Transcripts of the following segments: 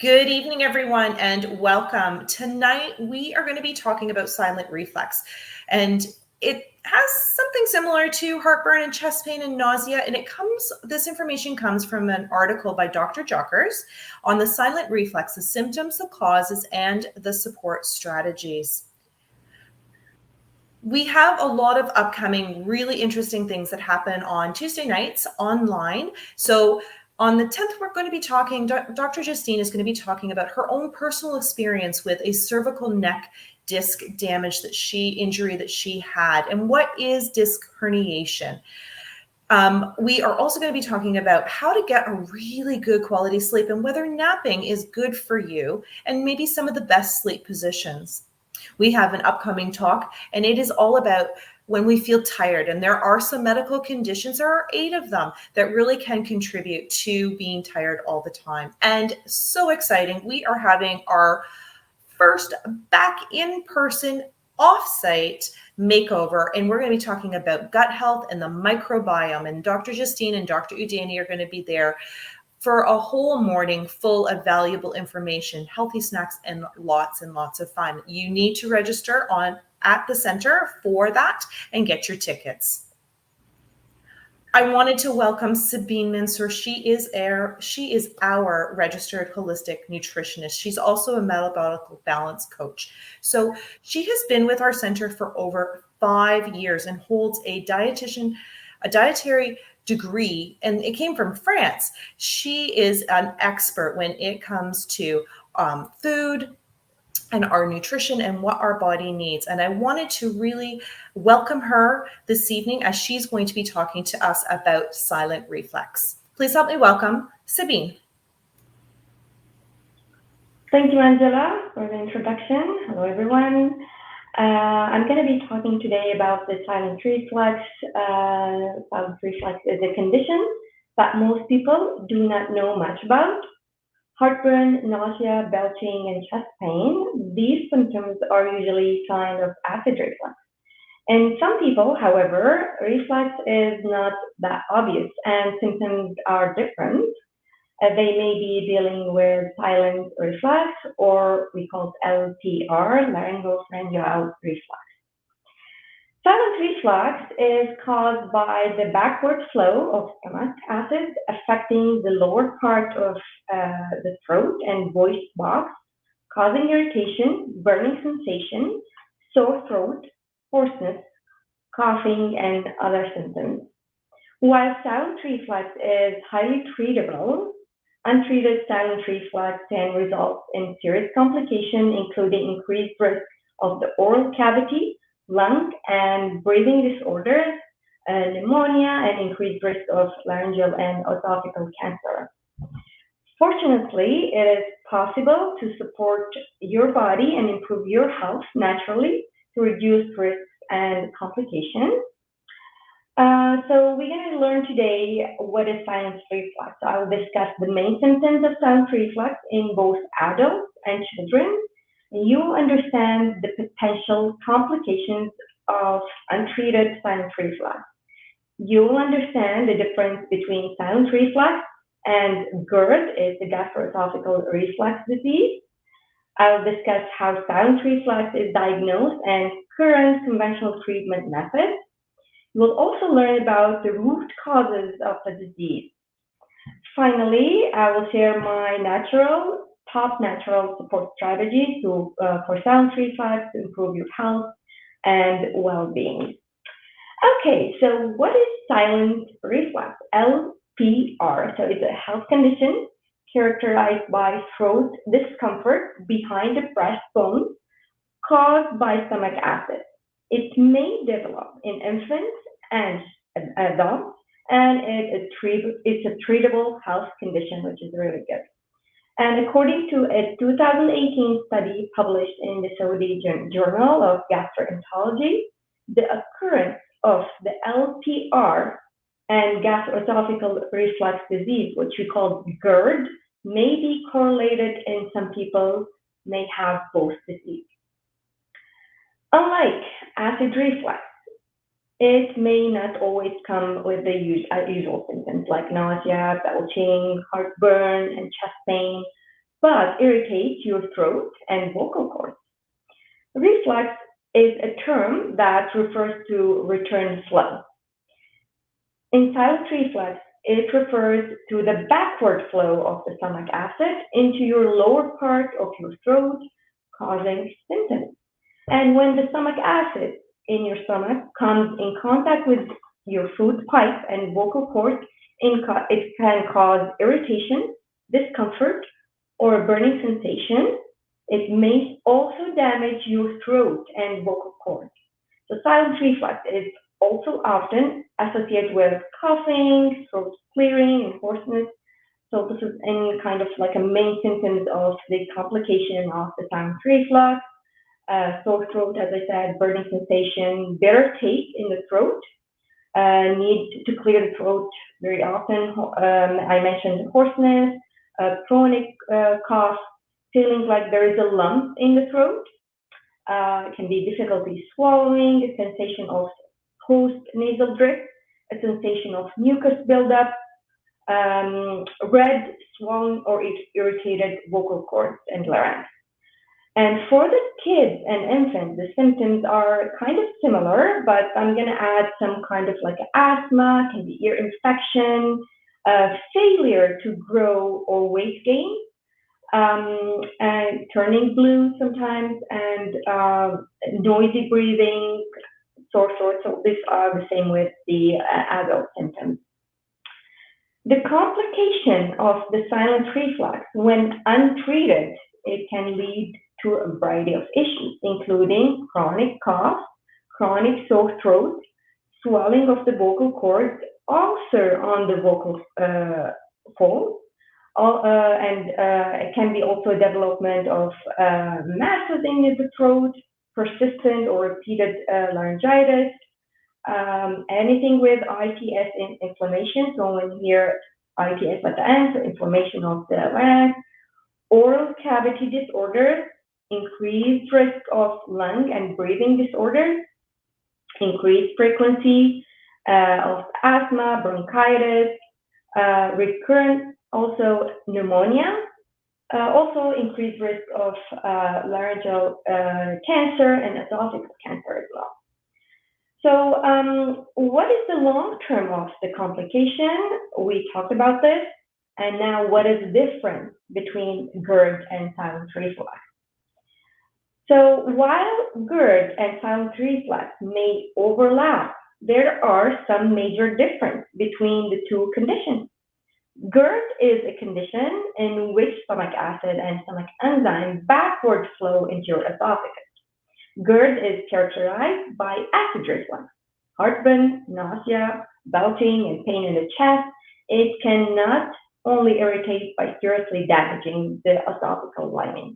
Good evening, everyone, and welcome. Tonight, we are going to be talking about silent reflux, and it has something similar to heartburn and chest pain and nausea, and this information comes from an article by Dr. Jockers on the silent reflux, the symptoms, the causes, and the support strategies. We have a lot of upcoming really interesting things that happen on Tuesday nights online. So on the 10th, we're going to be talking, Dr. Justine is going to be talking about her own personal experience with a cervical neck disc injury that she had, and what is disc herniation. We are also going to be talking about how to get a really good quality sleep and whether napping is good for you and maybe some of the best sleep positions. We have an upcoming talk, and it is all about when we feel tired. And there are some medical conditions, there are 8 of them, that really can contribute to being tired all the time. And so exciting, we are having our first back in-person off-site makeover, and we're going to be talking about gut health and the microbiome. And Dr. Justine and Dr. Udani are going to be there for a whole morning full of valuable information, healthy snacks, and lots of fun. You need to register at the center for that and get your tickets. I wanted to welcome Sabine Mansour. She is our registered holistic nutritionist. She's also a metabolic balance coach. So she has been with our center for over 5 years and holds a dietary degree, and it came from France. She is an expert when it comes to food and our nutrition and what our body needs. And I wanted to really welcome her this evening as she's going to be talking to us about silent reflux. Please help me welcome Sabine. Thank you, Angela, for the introduction. Hello, everyone. I'm going to be talking today about the silent reflux. Silent reflux is a condition that most people do not know much about. Heartburn, nausea, belching, and chest pain, these symptoms are usually signs of acid reflux. In some people, however, reflux is not that obvious and symptoms are different. They may be dealing with silent reflux, or we call it LPR, laryngopharyngeal reflux. Silent reflux is caused by the backward flow of stomach acid affecting the lower part of the throat and voice box, causing irritation, burning sensation, sore throat, hoarseness, coughing, and other symptoms. While silent reflux is highly treatable, untreated silent reflux can result in serious complications, including increased risk of the oral cavity, lung and breathing disorders, pneumonia, and increased risk of laryngeal and esophageal cancer. Fortunately, it is possible to support your body and improve your health naturally to reduce risks and complications. So we're going to learn today what is silent reflux. So I will discuss the main symptoms of silent reflux in both adults and children. You will understand the potential complications of untreated silent reflux. You will understand the difference between silent reflux and GERD, is the gastroesophageal reflux disease. I'll discuss how silent reflux is diagnosed and current conventional treatment methods. You will also learn about the root causes of the disease. Finally, I will share my top natural support strategies for silent reflux to improve your health and well-being. Okay, so what is silent reflux? LPR. So it's a health condition characterized by throat discomfort behind the breastbone caused by stomach acid. It may develop in infants and adults, and it's a treatable health condition, which is really good. And according to a 2018 study published in the Saudi Journal of Gastroenterology, the occurrence of the LPR and gastroesophageal reflux disease, which we call GERD, may be correlated, and some people may have both disease. Unlike acid reflux, it may not always come with the usual symptoms like nausea, belching, heartburn, and chest pain. but irritates your throat and vocal cords. Reflux is a term that refers to return flow. In silent reflux, it refers to the backward flow of the stomach acid into your lower part of your throat, causing symptoms. And when the stomach acid in your stomach comes in contact with your food pipe and vocal cord, it can cause irritation, discomfort, or a burning sensation. It may also damage your throat and vocal cord. So silent reflux is also often associated with coughing, throat clearing, and hoarseness. So this is any kind of like a main symptoms of the complication of the silent reflux. Sore throat, as I said, burning sensation, bitter taste in the throat, need to clear the throat very often. I mentioned hoarseness, chronic cough, feeling like there is a lump in the throat. It can be difficulty swallowing, a sensation of post-nasal drip, a sensation of mucus buildup, red, swollen, or irritated vocal cords and larynx. And for the kids and infants, the symptoms are kind of similar, but I'm going to add some kind of like asthma, can be ear infection, failure to grow or weight gain, and turning blue sometimes, and noisy breathing, sore throat. So these are the same with the adult symptoms. The complication of the silent reflux, when untreated, it can lead to a variety of issues, including chronic cough, chronic sore throat, swelling of the vocal cords, ulcer on the vocal folds, and it can be also development of masses in the throat, persistent or repeated laryngitis, anything with ITS inflammation. So when you hear ITS at the end, so inflammation of the larynx, oral cavity disorders, increased risk of lung and breathing disorders, increased frequency of asthma, bronchitis, recurrent also pneumonia, also increased risk of laryngeal cancer and esophageal cancer as well. So what is the long term of the complication? We talked about this. And now what is the difference between GERD and silent reflux? So while GERD and silent reflux may overlap, there are some major differences between the two conditions. GERD is a condition in which stomach acid and stomach enzymes backward flow into your esophagus. GERD is characterized by acid reflux, heartburn, nausea, belching, and pain in the chest. It can not only irritate by seriously damaging the esophageal lining.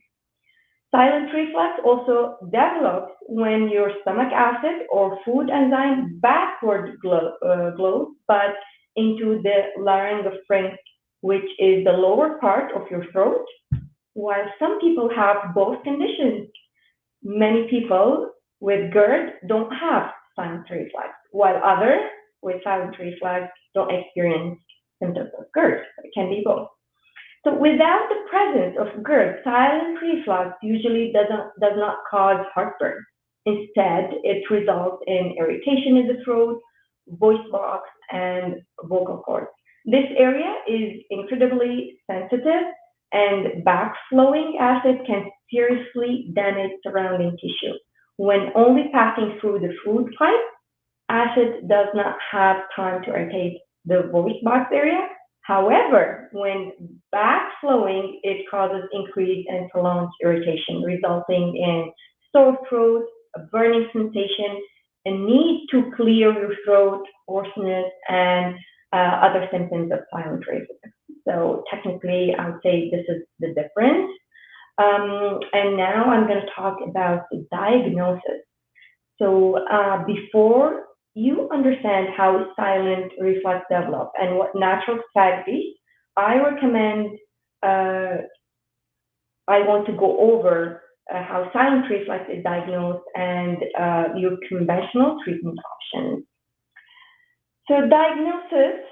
Silent reflux also develops when your stomach acid or food enzyme backward flows, but into the laryngopharynx, which is the lower part of your throat. While some people have both conditions, many people with GERD don't have silent reflux, while others with silent reflux don't experience symptoms of GERD. It can be both. So without the presence of GERD, silent reflux usually does not cause heartburn. Instead, it results in irritation in the throat, voice box, and vocal cords. This area is incredibly sensitive, and backflowing acid can seriously damage surrounding tissue. When only passing through the food pipe, acid does not have time to irritate the voice box area. However, when backflowing, it causes increased and prolonged irritation, resulting in sore throat, a burning sensation, a need to clear your throat, hoarseness, and other symptoms of silent reflux. So technically, I would say this is the difference. And now I'm going to talk about the diagnosis. So before you understand how silent reflux develops and what natural strategies, I recommend, I want to go over how silent reflux is diagnosed and your conventional treatment options. So diagnosis,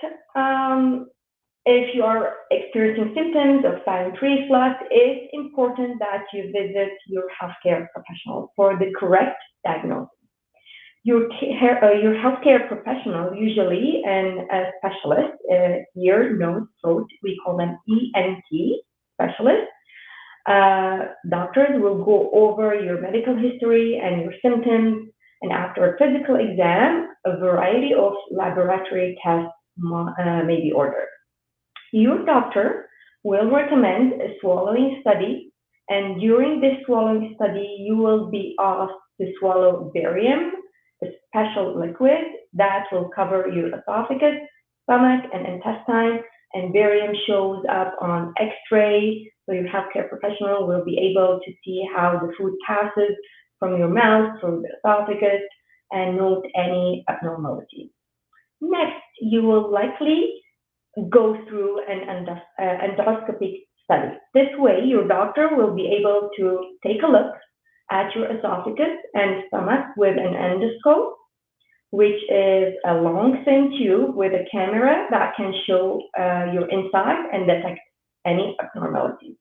If you are experiencing symptoms of silent reflux, it's important that you visit your healthcare professional for the correct diagnosis. Your healthcare professional, usually a specialist, ear, nose, throat, we call them ENT specialists. Doctors will go over your medical history and your symptoms, and after a physical exam, a variety of laboratory tests may be ordered. Your doctor will recommend a swallowing study, and during this swallowing study, you will be asked to swallow barium, a special liquid that will cover your esophagus, stomach, and intestine, and barium shows up on X-ray, so your healthcare professional will be able to see how the food passes from your mouth through the esophagus and note any abnormalities. Next, you will likely go through an endoscopic study. This way, your doctor will be able to take a look at your esophagus and stomach with an endoscope, which is a long thin tube with a camera that can show your inside and detect any abnormalities.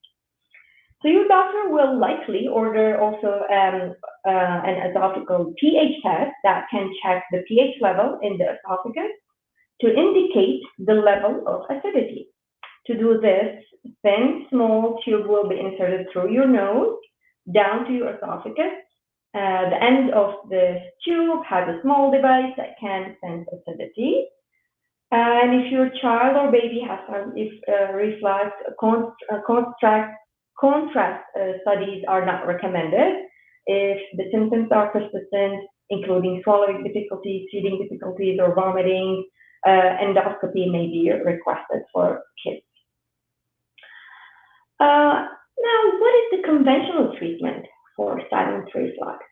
So your doctor will likely order also an esophageal pH test that can check the pH level in the esophagus to indicate the level of acidity. To do this, thin, small tube will be inserted through your nose down to your esophagus. The end of the tube has a small device that can sense acidity. And if your child or baby has reflux, contrast studies are not recommended. If the symptoms are persistent, including swallowing difficulties, feeding difficulties, or vomiting, endoscopy may be requested for kids. Now, what is the conventional treatment for silent reflux?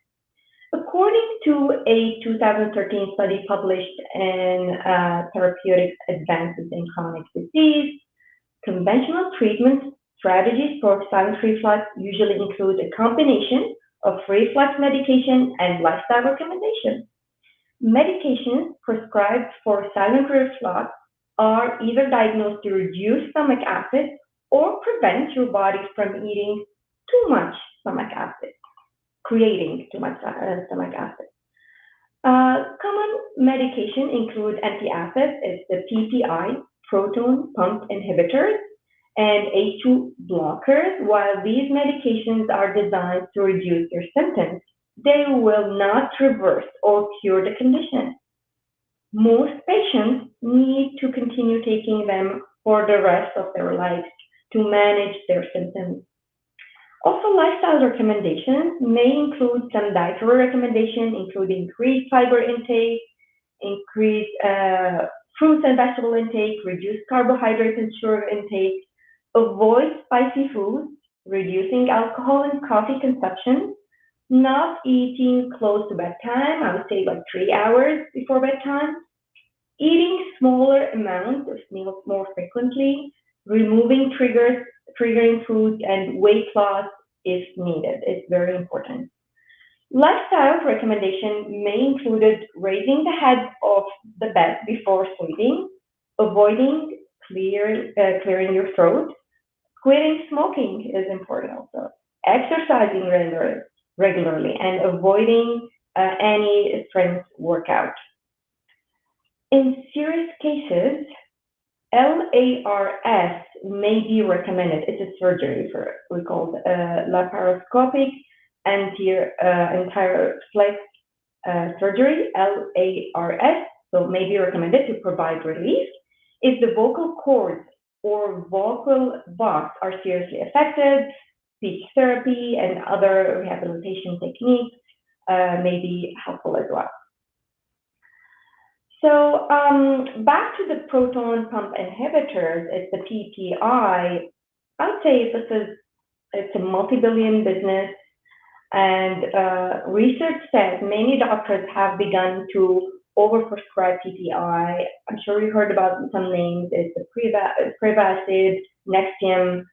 According to a 2013 study published in Therapeutic Advances in Chronic Disease, conventional treatment strategies for silent reflux usually include a combination of reflux medication and lifestyle recommendations. Medications prescribed for silent reflux are either diagnosed to reduce stomach acid or prevent your body from eating too much stomach acid, creating too much stomach acid. Common medication include antacids, it's the PPI, proton pump inhibitors, and H2 blockers. While these medications are designed to reduce your symptoms, they will not reverse or cure the condition. Most patients need to continue taking them for the rest of their lives to manage their symptoms. Also, lifestyle recommendations may include some dietary recommendations, including increased fiber intake, increased fruits and vegetable intake, reduced carbohydrates and sugar intake, avoid spicy foods, reducing alcohol and coffee consumption, not eating close to bedtime, I would say like 3 hours before bedtime, eating smaller amounts of meals more frequently, removing triggering foods, and weight loss if needed. It's very important. Lifestyle recommendations may include raising the head of the bed before sleeping, avoiding clearing your throat, quitting smoking is important also, exercising regularly, and avoiding any strength workout. In serious cases, LARS may be recommended. It's a surgery we call laparoscopic anterior flex surgery, LARS, so may be recommended to provide relief if the vocal cords or vocal box are seriously affected. Speech therapy and other rehabilitation techniques may be helpful as well. So back to the proton pump inhibitors, it's the PPI. I would say it's a multi-billion business, and research says many doctors have begun to overprescribe PPI. I'm sure you heard about some names. It's the Prevacid, Nexium.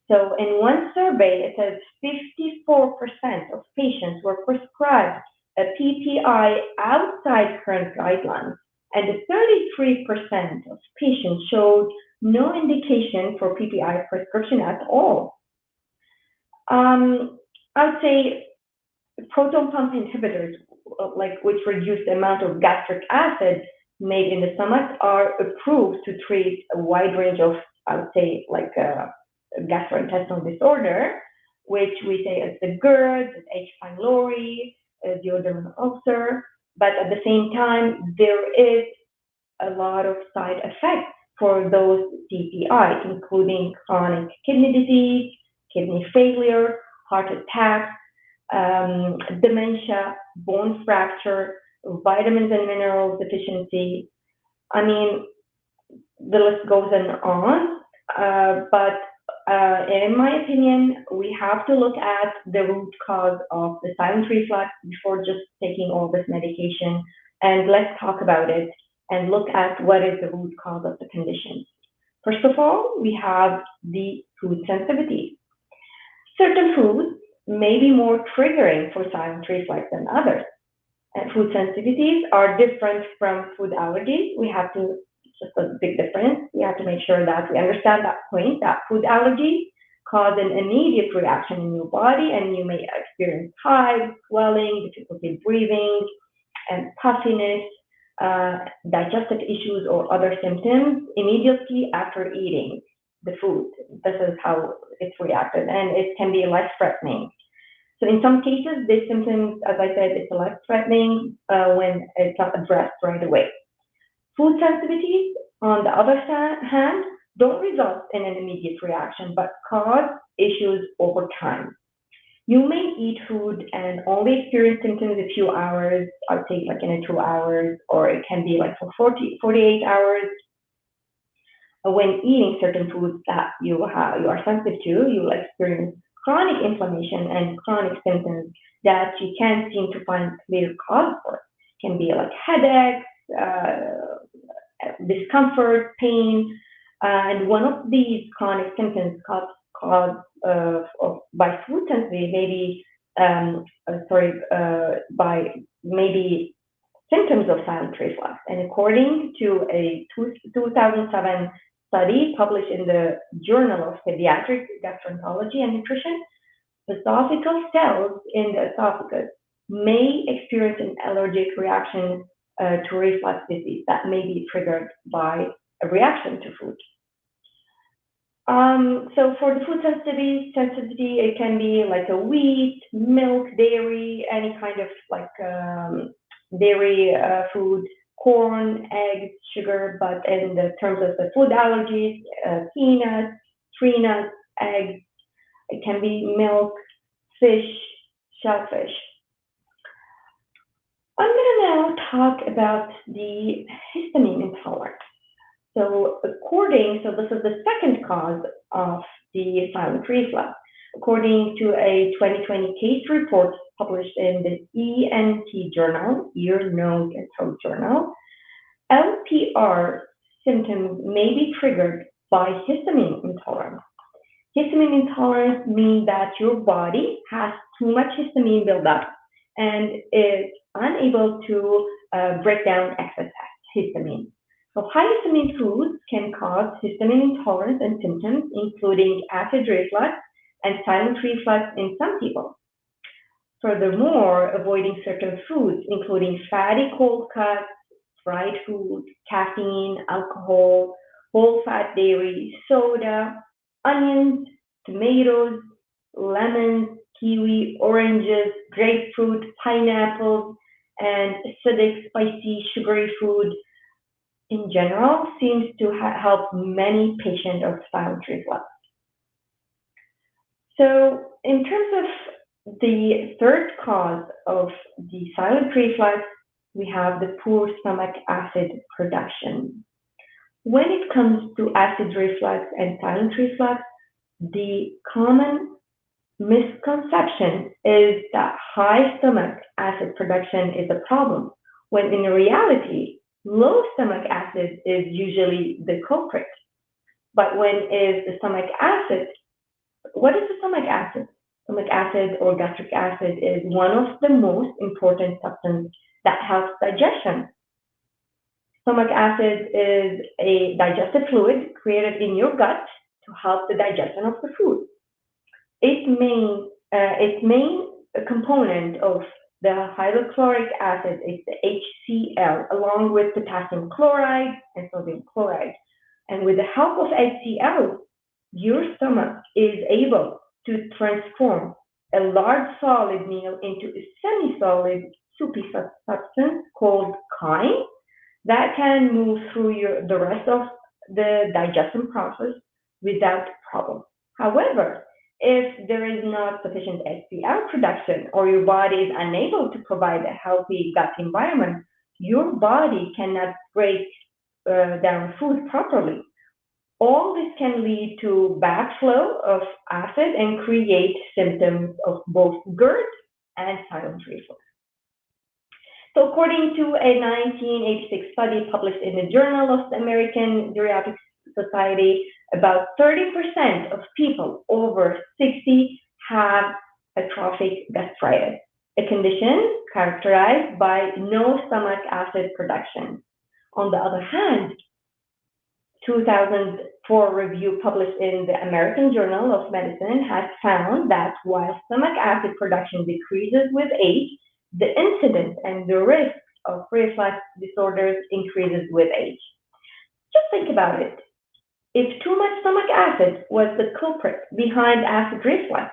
So in one survey, it says 54% of patients were prescribed a PPI outside current guidelines, and 33% of patients showed no indication for PPI prescription at all. I'd say proton pump inhibitors, which reduce the amount of gastric acid made in the stomach, are approved to treat a wide range of, I would say, gastrointestinal disorder, which we say is the GERD, H. pylori, duodenal ulcer. But at the same time, there is a lot of side effects for those PPI, including chronic kidney disease, kidney failure, heart attack, dementia, bone fracture, vitamins and minerals deficiency. I mean, the list goes on, but in my opinion, we have to look at the root cause of the silent reflux before just taking all this medication. And let's talk about it and look at what is the root cause of the condition. First of all, we have the food sensitivity. Certain foods may be more triggering for silent reflux than others. And food sensitivities are different from food allergies. We have to, just a big difference, we have to make sure that we understand that point, that food allergies cause an immediate reaction in your body, and you may experience hives, swelling, difficulty breathing, and puffiness, digestive issues or other symptoms immediately after eating the food. This is how it's reacted, and it can be life-threatening. So in some cases, these symptoms, as I said, it's life-threatening when it's not addressed right away. Food sensitivities, on the other hand, don't result in an immediate reaction, but cause issues over time. You may eat food and only experience symptoms a few hours, I'd say like in 2 hours, or it can be like for 48 hours. When eating certain foods that you are sensitive to, you will experience chronic inflammation and chronic symptoms that you can't seem to find clear cause for. It can be like headaches, discomfort, pain, and one of these chronic symptoms caused by food sensitivity maybe by maybe symptoms of silent reflux. And according to a 2007 study published in the Journal of Pediatric Gastroenterology and Nutrition, esophageal cells in the esophagus may experience an allergic reaction to reflux disease that may be triggered by a reaction to food. So for the food sensitivity, it can be like a wheat, milk, dairy, any kind of like dairy food, corn, eggs, sugar, but in the terms of the food allergies, peanuts, tree nuts, eggs, it can be milk, fish, shellfish. I'm going to now talk about the histamine intolerance. So this is the second cause of the silent reflux. According to a 2020 case report published in the ENT journal, Ear, Nose, and Throat Journal, LPR symptoms may be triggered by histamine intolerance. Histamine intolerance means that your body has too much histamine buildup and is unable to break down excess histamine. So high histamine foods can cause histamine intolerance and symptoms, including acid reflux and silent reflux in some people. Furthermore, avoiding certain foods, including fatty cold cuts, fried food, caffeine, alcohol, whole fat dairy, soda, onions, tomatoes, lemons, kiwi, oranges, grapefruit, pineapples, and acidic, spicy, sugary food in general seems to help many patients of silent reflux. So in terms of the third cause of the silent reflux, we have the poor stomach acid production. When it comes to acid reflux and silent reflux, the common misconception is that high stomach acid production is a problem, when in reality, low stomach acid is usually the culprit. But when is the stomach acid? What is the stomach acid? Stomach acid or gastric acid is one of the most important substances that helps digestion. Stomach acid is a digestive fluid created in your gut to help the digestion of the food. Its main component of the hydrochloric acid is the HCl, along with potassium chloride and sodium chloride. And with the help of HCl, your stomach is able to transform a large solid meal into a semi-solid soupy substance called chyme that can move through the rest of the digestion process without problem. However, if there is not sufficient HCl production or your body is unable to provide a healthy gut environment, your body cannot break down food properly. All this can lead to backflow of acid and create symptoms of both GERD and silent reflux. So according to a 1986 study published in the Journal of the American Geriatric Society, about 30% of people over 60 have atrophic gastritis, a condition characterized by no stomach acid production. On the other hand, 2004 review published in the American Journal of Medicine has found that while stomach acid production decreases with age, the incidence and the risk of reflux disorders increases with age. Just think about it. If too much stomach acid was the culprit behind acid reflux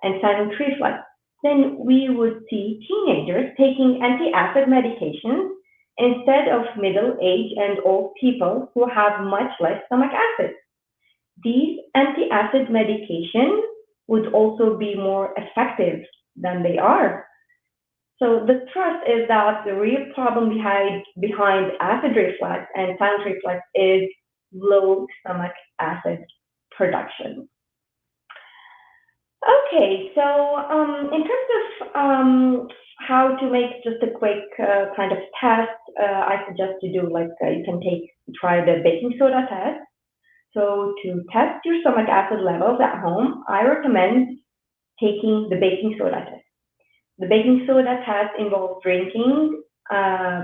and silent reflux, then we would see teenagers taking anti-acid medications instead of middle-aged and old people who have much less stomach acid. These anti-acid medications would also be more effective than they are. So the truth is that the real problem behind acid reflux and silent reflux is low stomach acid production. Okay, so in terms of how to make just a quick kind of test, I suggest to do you can try the baking soda test. So to test your stomach acid levels at home, I recommend taking the baking soda test. The baking soda test involves drinking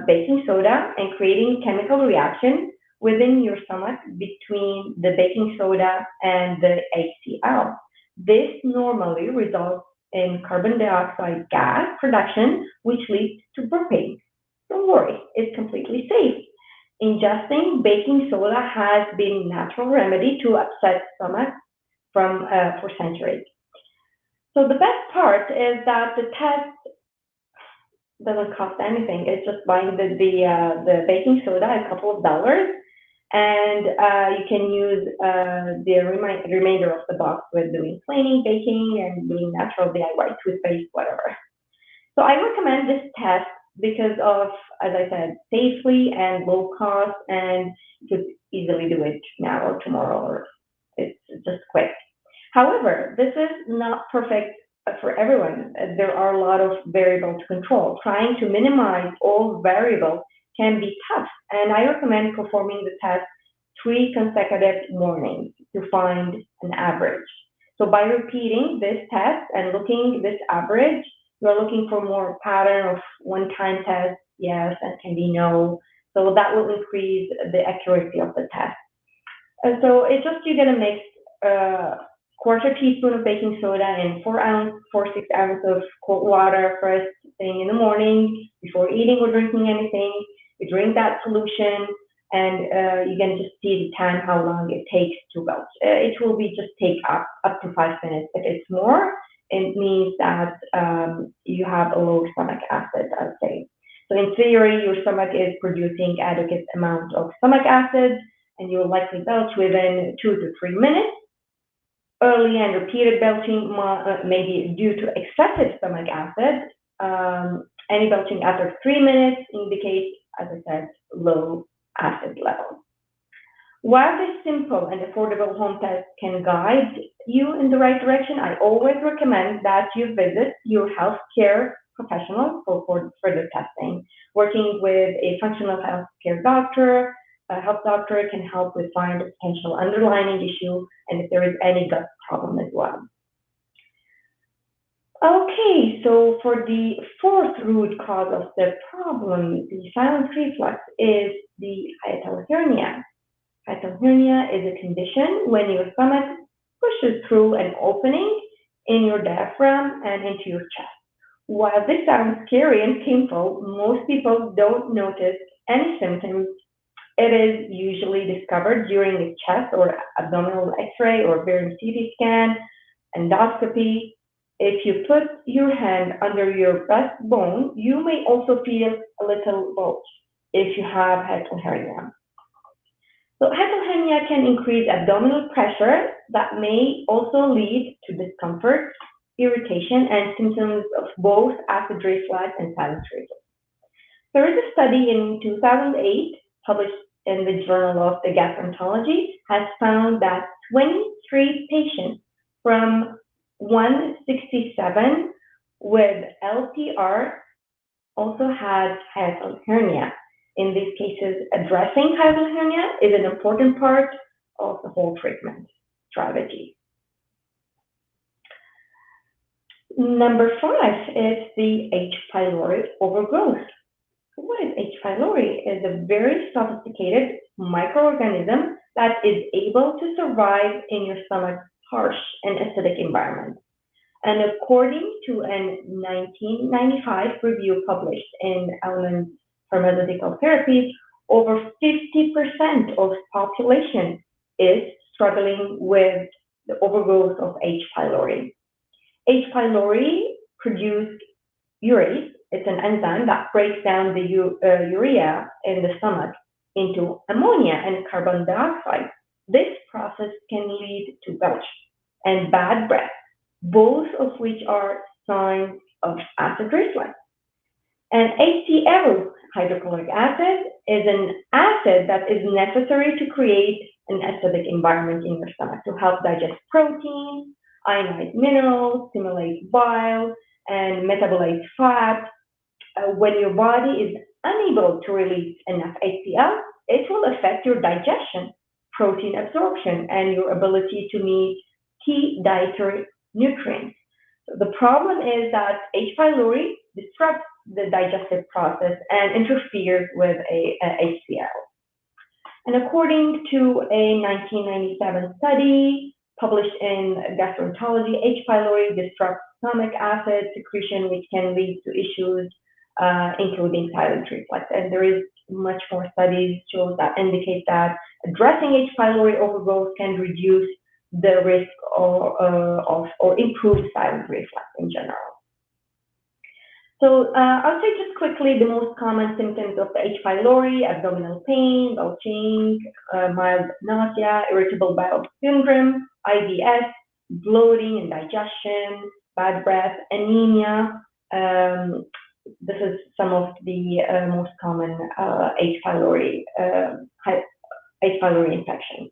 baking soda and creating chemical reaction within your stomach between the baking soda and the HCl. This normally results in carbon dioxide gas production, which leads to burping. Don't worry, it's completely safe. Ingesting baking soda has been a natural remedy to upset stomach for centuries. So the best part is that the test doesn't cost anything. It's just buying the baking soda, a couple of dollars, and you can use the remainder of the box with doing planing, baking, and doing natural DIY toothpaste, whatever. So I recommend this test because of, as I said, safely and low cost, and you could easily do it now or tomorrow, or it's just quick. However, this is not perfect for everyone. There are a lot of variables to control. Trying to minimize all variables can be tough, and I recommend performing the test 3 consecutive mornings to find an average. So by repeating this test and looking this average, you're looking for more pattern of one-time test, yes, and can be no. So that will increase the accuracy of the test. And so it's just you're gonna mix 1/4 teaspoon of baking soda and 4 to 6 ounces of cold water first thing in the morning before eating or drinking anything. You drink that solution, and you can just see the time, how long it takes to belch. It will be just take up to 5 minutes. If it's more, it means that you have a low stomach acid, I would say. So in theory, your stomach is producing adequate amount of stomach acid, and you will likely belch within 2 to 3 minutes. Early and repeated belching may be due to excessive stomach acid. Any belching after 3 minutes indicates, as I said, low acid level. While this simple and affordable home test can guide you in the right direction, I always recommend that you visit your healthcare professional for further testing. Working with a functional healthcare doctor, a health doctor can help with find a potential underlying issue and if there is any gut problem as well. Okay, so for the fourth root cause of the problem, the silent reflux, is the hiatal hernia. Hiatal hernia is a condition when your stomach pushes through an opening in your diaphragm and into your chest. While this sounds scary and painful, most people don't notice any symptoms. It is usually discovered during a chest or abdominal x-ray or barium CT scan, endoscopy. If you put your hand under your breastbone, you may also feel a little bulge if you have hiatal hernia. So hiatal hernia can increase abdominal pressure that may also lead to discomfort, irritation, and symptoms of both acid reflux and silent reflux. There is a study in 2008 published in the Journal of the Gastroenterology has found that 23 patients from 167 with LPR also had hiatal hernia. In these cases, addressing hiatal hernia is an important part of the whole treatment strategy. Number 5 is the H. pylori overgrowth. What is H. pylori? It's a very sophisticated microorganism that is able to survive in your stomach's harsh and acidic environment. And according to a 1995 review published in Element Pharmaceutical Therapies, over 50% of the population is struggling with the overgrowth of H. pylori. H. pylori produces urate. It's an enzyme that breaks down the urea in the stomach into ammonia and carbon dioxide. This process can lead to belch and bad breath, both of which are signs of acid reflux. And HCl, hydrochloric acid, is an acid that is necessary to create an acidic environment in your stomach to help digest protein, ionize minerals, stimulate bile, and metabolize fat. When your body is unable to release enough HCl, it will affect your digestion, protein absorption, and your ability to meet key dietary nutrients. So the problem is that H. pylori disrupts the digestive process and interferes with HCl. And according to a 1997 study published in Gastroenterology, H. pylori disrupts stomach acid secretion, which can lead to issues including silent reflux. And there is much more studies shows that indicate that addressing H. pylori overgrowth can reduce the risk or improve silent reflux in general. So I'll say just quickly the most common symptoms of the H. pylori: abdominal pain, belching, mild nausea, irritable bowel syndrome, IBS, bloating and digestion, bad breath, anemia. This is some of the most common H. pylori infection.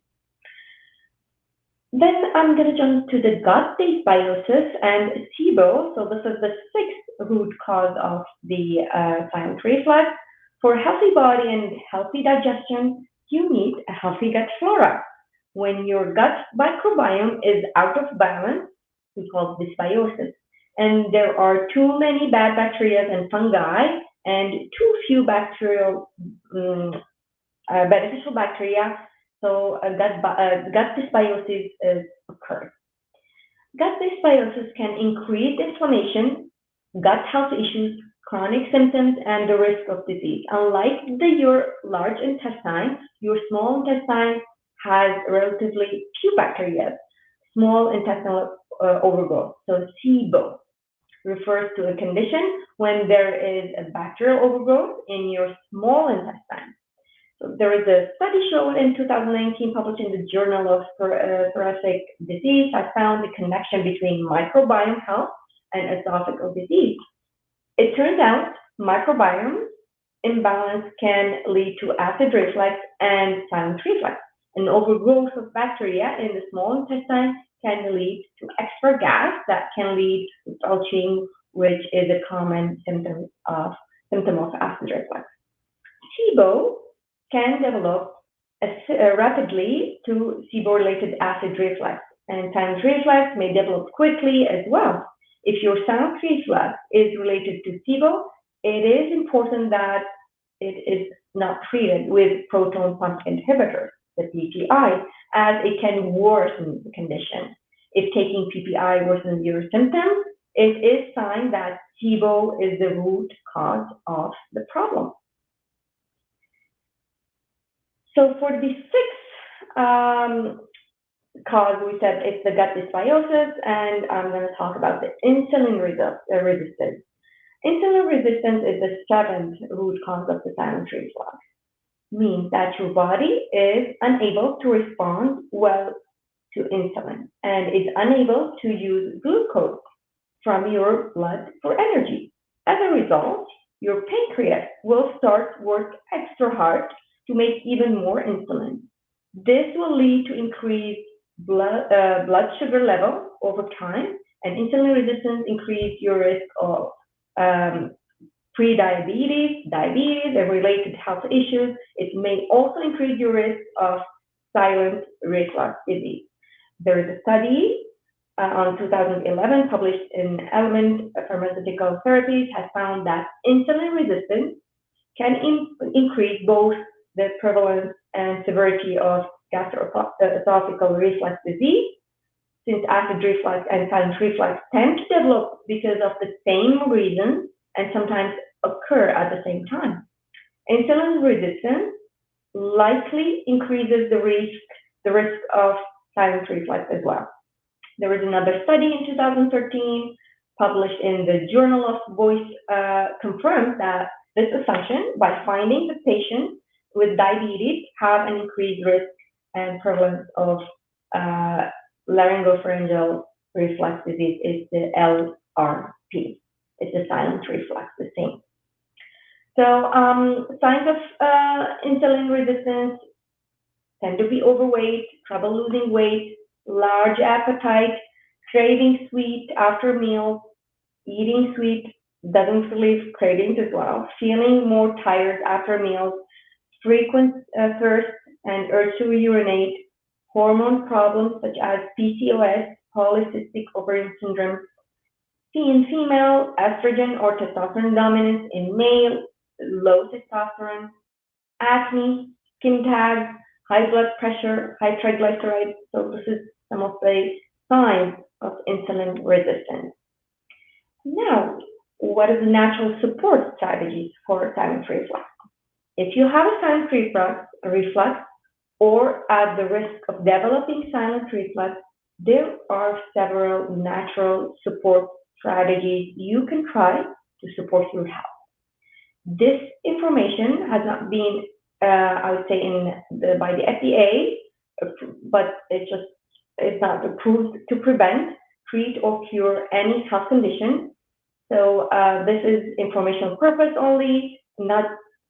Then I'm going to jump to the gut dysbiosis and SIBO. So this is the sixth root cause of the silent reflux. For a healthy body and healthy digestion, you need a healthy gut flora. When your gut microbiome is out of balance, we call it dysbiosis. And there are too many bad bacteria and fungi and too few beneficial bacteria. So gut dysbiosis occurs. Gut dysbiosis can increase inflammation, gut health issues, chronic symptoms, and the risk of disease. Unlike your large intestine, your small intestine has relatively few bacteria. Small intestinal overgrowth, so SIBO, refers to a condition when there is a bacterial overgrowth in your small intestine. So there is a study shown in 2019 published in the Journal of Thoracic Disease that found a connection between microbiome health and esophageal disease. It turns out microbiome imbalance can lead to acid reflux and silent reflux. An overgrowth of bacteria in the small intestine can lead to extra gas that can lead to belching, which is a common symptom of acid reflux. SIBO can develop rapidly to SIBO-related acid reflux, and silent reflux may develop quickly as well. If your silent reflux is related to SIBO, it is important that it is not treated with proton pump inhibitors, the PPI, as it can worsen the condition. If taking PPI worsens your symptoms, it is sign that SIBO is the root cause of the problem. So for the sixth cause, we said it's the gut dysbiosis, and I'm going to talk about the insulin resistance. Insulin resistance is the seventh root cause of the silent reflux. Means that your body is unable to respond well to insulin and is unable to use glucose from your blood for energy. As a result, your pancreas will start work extra hard to make even more insulin. This will lead to increased blood sugar level over time, and insulin resistance increase your risk of pre-diabetes, diabetes, and related health issues. It may also increase your risk of silent reflux disease. There is a study on 2011 published in Element Pharmaceutical Therapies has found that insulin resistance can increase both the prevalence and severity of gastroesophageal reflux disease, since acid reflux and silent reflux tend to develop because of the same reasons and sometimes occur at the same time. Insulin resistance likely increases the risk of silent reflux as well. There was another study in 2013 published in the Journal of Voice confirmed that this assumption by finding the patients with diabetes have an increased risk and prevalence of laryngopharyngeal reflux disease is the LRP. It's the silent reflux, the same. So signs of insulin resistance tend to be overweight, trouble losing weight, large appetite, craving sweet after meals, eating sweet, doesn't relieve cravings as well, feeling more tired after meals, frequent thirst and urge to urinate, hormone problems such as PCOS, polycystic ovarian syndrome, in female, estrogen or testosterone dominance in male, low testosterone, acne, skin tags, high blood pressure, high triglycerides. So this is some of the signs of insulin resistance. Now, what is the natural support strategies for silent reflux? If you have a silent reflux or at the risk of developing silent reflux, there are several natural support strategies you can try to support your health. This information has not been, I would say, by the FDA, but it's not approved to prevent, treat, or cure any health condition. So this is informational purpose only.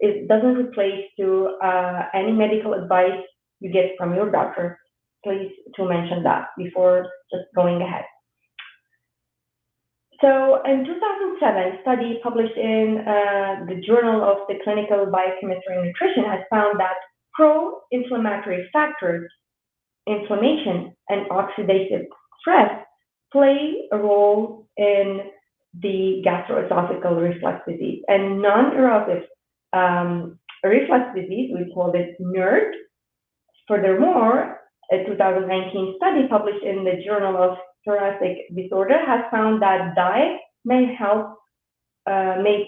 It doesn't replace to any medical advice you get from your doctor. Please to mention that before just going ahead. So in 2007, a study published in the Journal of the Clinical Biochemistry and Nutrition has found that pro-inflammatory factors, inflammation and oxidative stress, play a role in the gastroesophageal reflux disease. And non-erosive reflux disease, we call it NERD. Furthermore, a 2019 study published in the Journal of Thoracic Disorder has found that diet may help, may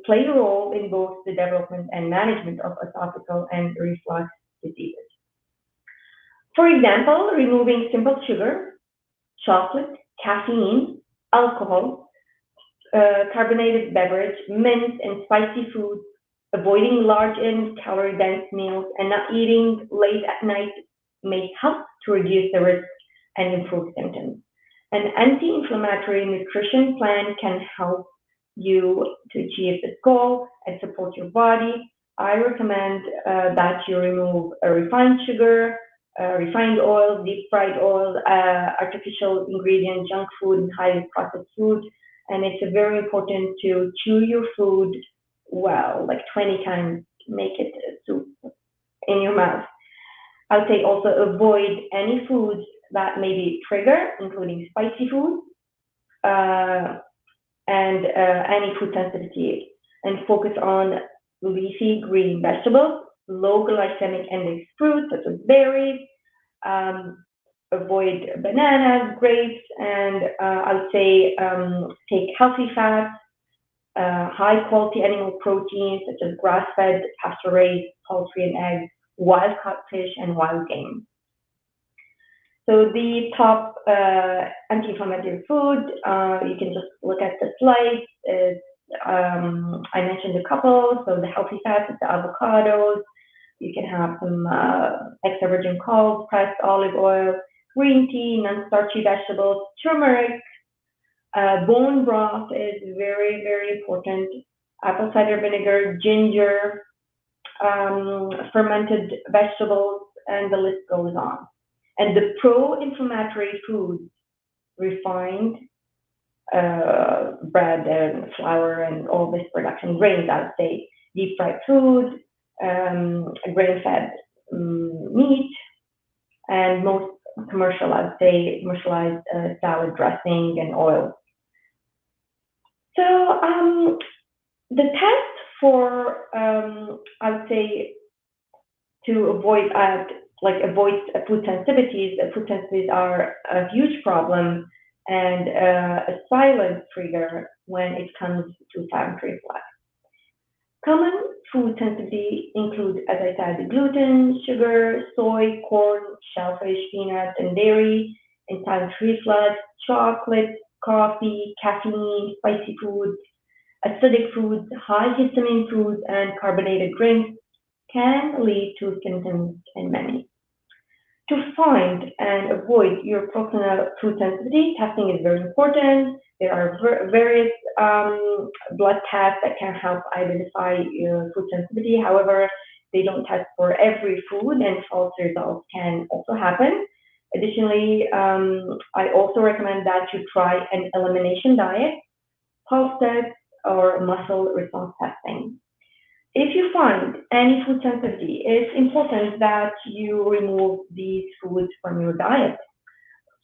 play a role in both the development and management of esophageal and reflux diseases. For example, removing simple sugar, chocolate, caffeine, alcohol, carbonated beverage, mints and spicy foods, avoiding large and calorie-dense meals, and not eating late at night may help to reduce the risk and improve symptoms. An anti-inflammatory nutrition plan can help you to achieve this goal and support your body. I recommend that you remove refined sugar, refined oil, deep fried oil, artificial ingredient, junk food, and highly processed food. And it's very important to chew your food well, like 20 times, make it soup in your mouth. I would say also avoid any foods that may be trigger, including spicy food, and any food sensitivity, and focus on leafy green vegetables, low glycemic index fruits such as berries, avoid bananas, grapes, and I would say take healthy fats, high quality animal proteins such as grass-fed, pasture-raised poultry and eggs, wild-caught fish, and wild game. So the top anti-inflammatory food, you can just look at the slides. I mentioned a couple, so the healthy fats, the avocados. You can have some extra virgin cloves, pressed olive oil, green tea, non-starchy vegetables, turmeric. Bone broth is very, very important. Apple cider vinegar, ginger, fermented vegetables, and the list goes on. And the pro-inflammatory foods, refined bread and flour and all this production, grains, I would say, deep fried food, grain-fed meat, and most commercial, I would say, commercialized salad dressing and oil. So the test for, I would say, to avoid food sensitivities. Food sensitivities are a huge problem and a silent trigger when it comes to silent reflux. Common food sensitivity include, as I said, gluten, sugar, soy, corn, shellfish, peanuts, and dairy, and silent reflux, chocolate, coffee, caffeine, spicy foods, acidic foods, high histamine foods, and carbonated drinks can lead to symptoms in many. To find and avoid your personal food sensitivity, testing is very important. There are various blood tests that can help identify your food sensitivity. However, they don't test for every food, and false results can also happen. Additionally, I also recommend that you try an elimination diet, pulse test, or muscle response testing. If you find any food sensitivity, it's important that you remove these foods from your diet.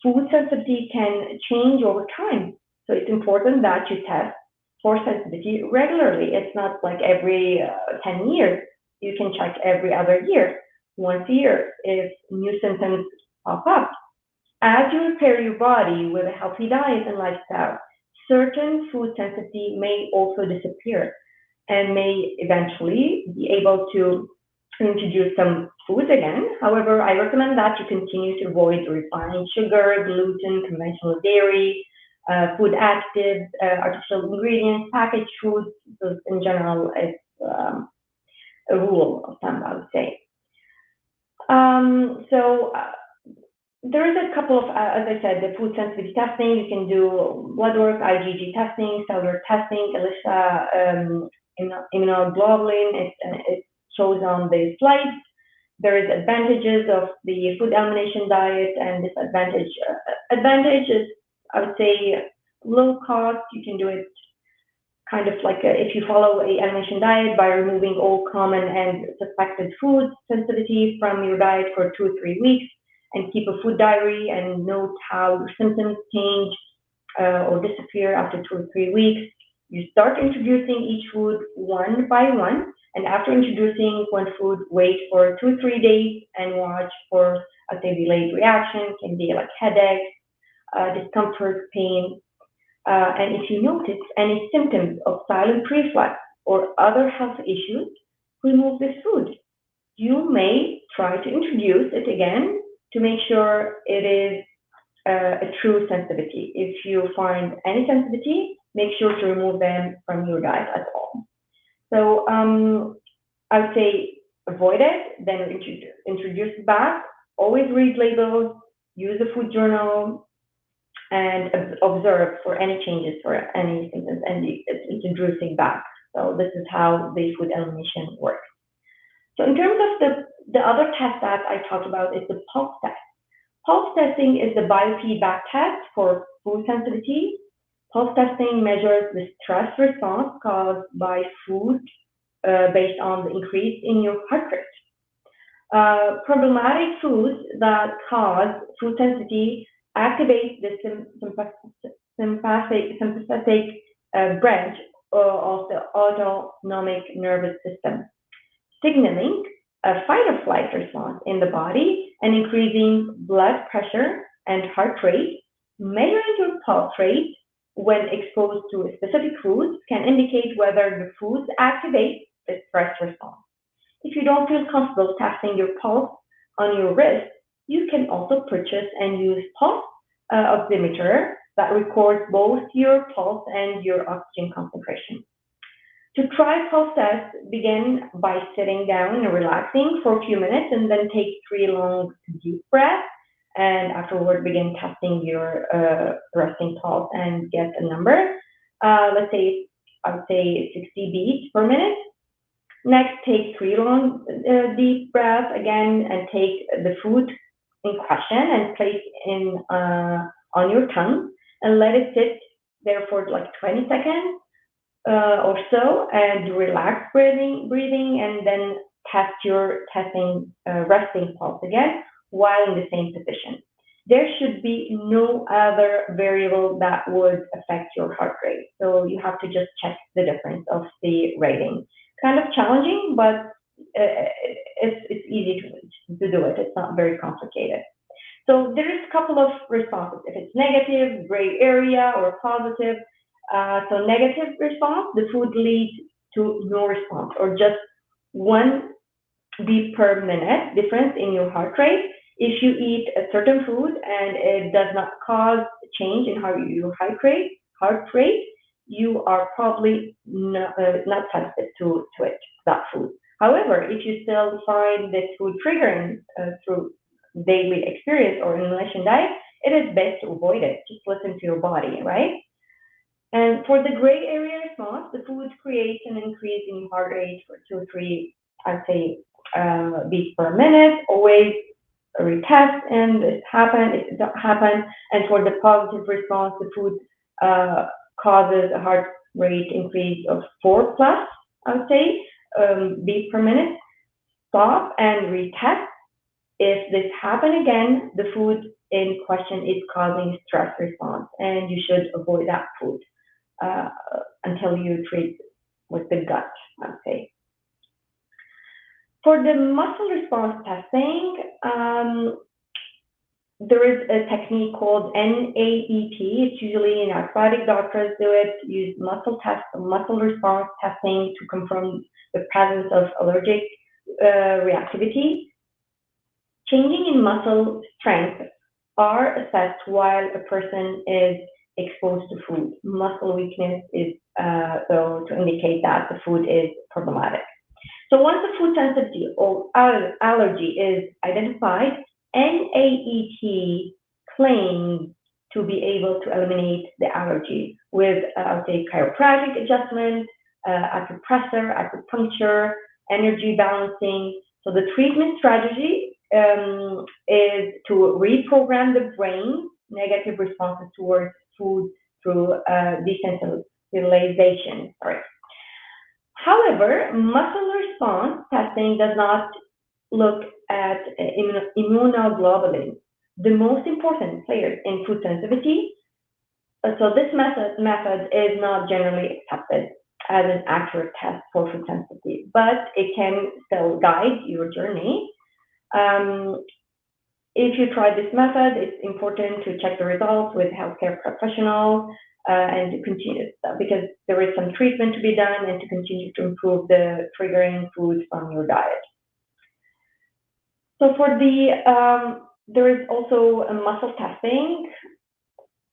Food sensitivity can change over time, so it's important that you test for sensitivity regularly. It's not like every 10 years. You can check every other year, once a year, if new symptoms pop up. As you repair your body with a healthy diet and lifestyle, certain food sensitivity may also disappear and may eventually be able to introduce some foods again. However, I recommend that you continue to avoid refined sugar, gluten, conventional dairy, food additives, artificial ingredients, packaged foods. So in general, it's a rule of thumb, I would say. There is a couple of, as I said, the food sensitivity testing. You can do blood work, IgG testing, cellular testing, ELISA, immunoglobulin. It shows on the slides. There is advantages of the food elimination diet and disadvantage. Advantage is, I would say, low cost. You can do it kind of like if you follow a elimination diet by removing all common and suspected food sensitivity from your diet for 2 or 3 weeks, and keep a food diary and note how your symptoms change or disappear after 2 or 3 weeks. You start introducing each food one by one, and after introducing one food, wait for 2 or 3 days and watch for a delayed reaction. Can be like headache, discomfort, pain. And if you notice any symptoms of silent reflux or other health issues, remove this food. You may try to introduce it again to make sure it is a true sensitivity. If you find any sensitivity, make sure to remove them from your diet at all. So I would say avoid it, then introduce it back. Always read labels, use a food journal, and observe for any changes for any symptoms and introducing back. So this is how the food elimination works. So in terms of the other test that I talked about is the pulse test. Pulse testing is the biofeedback test for food sensitivity. Pulse testing measures the stress response caused by food based on the increase in your heart rate. Problematic foods that cause food sensitivity activate the sympathetic branch of the autonomic nervous system, signaling a fight or flight response in the body and increasing blood pressure and heart rate. Measuring your pulse rate when exposed to specific foods can indicate whether the foods activate the stress response. If you don't feel comfortable testing your pulse on your wrist, you can also purchase and use pulse oximeter that records both your pulse and your oxygen concentration. To try pulse tests, begin by sitting down and relaxing for a few minutes and then take 3 long deep breaths, and afterward begin testing your resting pulse and get a number. Let's say, I would say 60 beats per minute. Next, take 3 long deep breaths again and take the food in question and place in on your tongue and let it sit there for like 20 seconds or so, and relax breathing, and then test your resting pulse again while in the same position. There should be no other variable that would affect your heart rate. So you have to just check the difference of the rating. Kind of challenging, but it's easy to do it. It's not very complicated. So there is a couple of responses. If it's negative, gray area, or positive. So negative response, the food leads to no response, or just 1 beat per minute difference in your heart rate. If you eat a certain food and it does not cause change in how your heart rate, you are probably not sensitive to that food. However, if you still find this food triggering through daily experience or elimination diet, it is best to avoid it. Just listen to your body, right? And for the gray area response, the food creates an increase in heart rate for 2 or 3, I'd say, beats per minute. Always retest, and it doesn't happen. And for the positive response, the food causes a heart rate increase of 4 plus, I would say, beats per minute. Stop and retest. If this happens again, the food in question is causing stress response, and you should avoid that food until you treat with the gut, I'd say. For the muscle response testing, there is a technique called NAET. It's usually in athletic doctors do it, use muscle response testing to confirm the presence of allergic reactivity. Changing in muscle strength are assessed while a person is exposed to food. Muscle weakness is so to indicate that the food is problematic. So once the food sensitivity or allergy is identified, NAET claims to be able to eliminate the allergy with, I would say, chiropractic adjustment, acupressure, acupuncture, energy balancing. So the treatment strategy is to reprogram the brain negative responses towards food through desensitization. However, muscle response testing does not look at immunoglobulin, the most important players in food sensitivity. So this method is not generally accepted as an accurate test for food sensitivity, but it can still guide your journey. If you try this method, it's important to check the results with healthcare professionals and to continue, because there is some treatment to be done, and to continue to improve the triggering foods from your diet. So for the, there is also a muscle testing.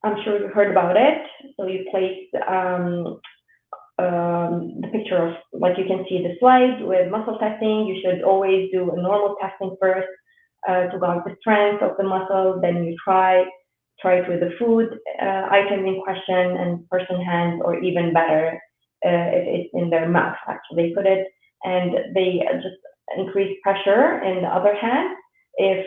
I'm sure you heard about it. So you place the picture of, like you can see the slide with muscle testing. You should always do a normal testing first to gauge the strength of the muscle. Then you try it with the food item in question and person hands, or even better, if it's in their mouth, actually put it, and they just increase pressure in the other hand. If,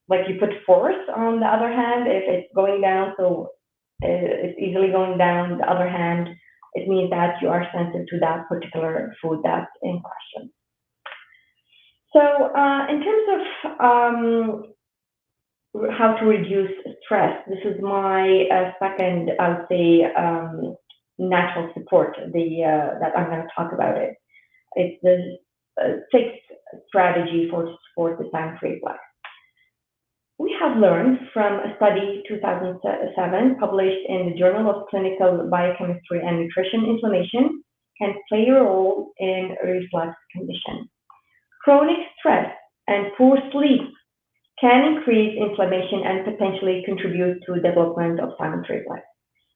like, you put force on the other hand, if it's going down, so it's easily going down the other hand, it means that you are sensitive to that particular food that's in question. So in terms of how to reduce stress. This is my second, I would say, natural support. That I'm going to talk about it. It's the sixth strategy for support the silent reflux. We have learned from a study 2007 published in the Journal of Clinical Biochemistry and Nutrition inflammation can play a role in a reflux condition. Chronic stress and poor sleep can increase inflammation and potentially contribute to the development of silent reflux.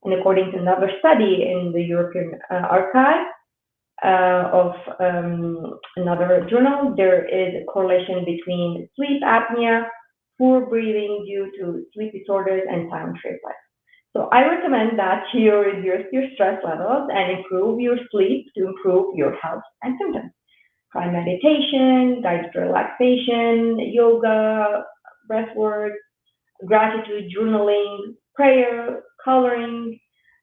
And according to another study in the European Archive of another journal, there is a correlation between sleep apnea, poor breathing due to sleep disorders, and silent reflux. So I recommend that you reduce your stress levels and improve your sleep to improve your health and symptoms. Try meditation, guided relaxation, yoga, breath work, gratitude journaling, prayer, coloring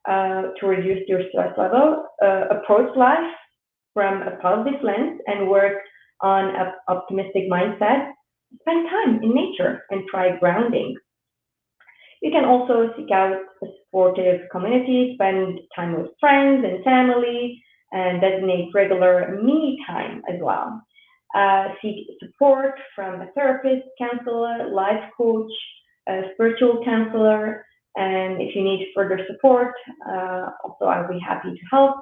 to reduce your stress level. Approach life from a positive lens and work on an optimistic mindset. Spend time in nature and try grounding. You can also seek out a supportive community, spend time with friends and family, and designate regular me time as well. Seek support from a therapist, counselor, life coach, a spiritual counselor, and if you need further support, also I'll be happy to help.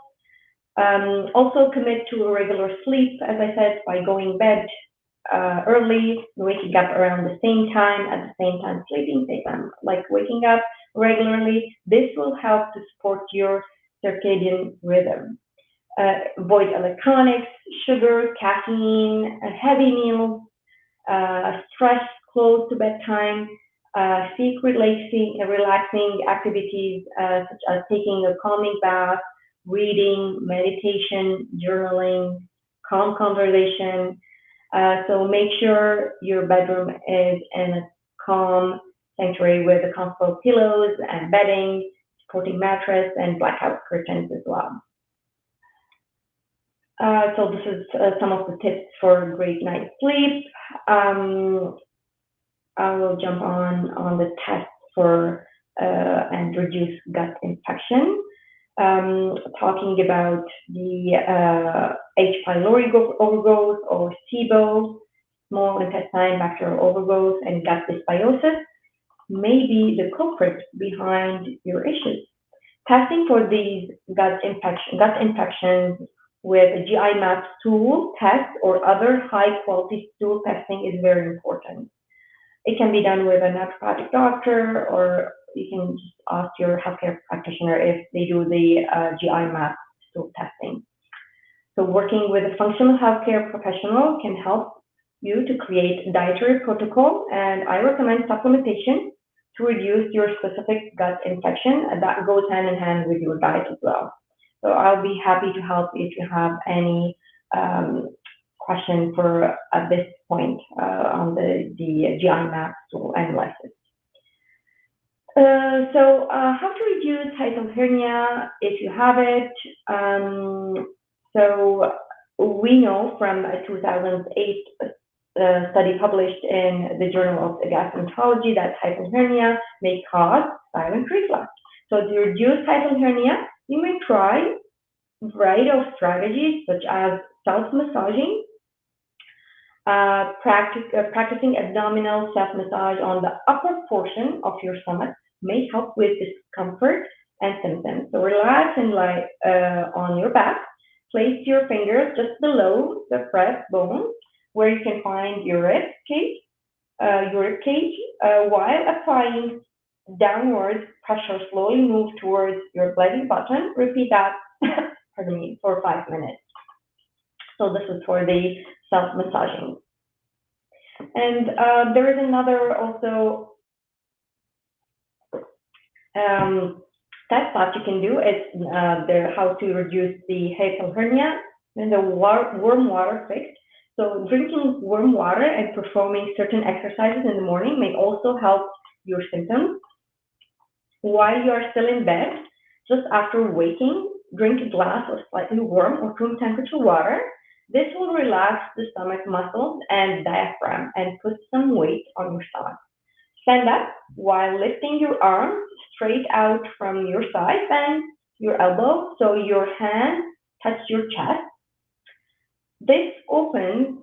Also commit to a regular sleep, as I said, by going bed early, waking up around the same time, at the same time sleeping, same time, like waking up regularly. This will help to support your circadian rhythm. Avoid electronics, sugar, caffeine, heavy meals, stress close to bedtime. Seek relaxing activities such as taking a calming bath, reading, meditation, journaling, calm conversation. So make sure your bedroom is in a calm sanctuary with comfortable pillows and bedding, supporting mattress, and blackout curtains as well. So this is some of the tips for a great night's sleep. I will jump on the test for and reduce gut infection. Talking about the H. pylori overgrowth or SIBO, small intestine bacterial overgrowth, and gut dysbiosis may be the culprit behind your issues. Testing for these gut infections with a GI map stool test or other high quality stool testing is very important. It can be done with a naturopathic doctor, or you can just ask your healthcare practitioner if they do the GI map stool testing. So working with a functional healthcare professional can help you to create a dietary protocol, and I recommend supplementation to reduce your specific gut infection, and that goes hand in hand with your diet as well. So I'll be happy to help if you have any question for at this point on the GI map stool analysis. So how to reduce hiatal hernia if you have it. So we know from a 2008 study published in the Journal of Gastroenterology that hiatal hernia may cause silent reflux. So to reduce hiatal hernia, you may try a variety of strategies such as self-massaging, practicing abdominal self-massage on the upper portion of your stomach may help with discomfort and symptoms. So relax and lie on your back. Place your fingers just below the breastbone where you can find your rib cage, while applying downward pressure. Slowly move towards your belly button. Repeat that, pardon me, for 5 minutes. So this is for the self-massaging. And there is another also test that you can do. It's how to reduce the hiatal hernia and the warm water fix. So drinking warm water and performing certain exercises in the morning may also help your symptoms. While you are still in bed, just after waking, drink a glass of slightly warm or room temperature water. This will relax the stomach muscles and diaphragm and put some weight on your stomach. Stand up while lifting your arms straight out from your side and your elbow so your hands touch your chest. This opens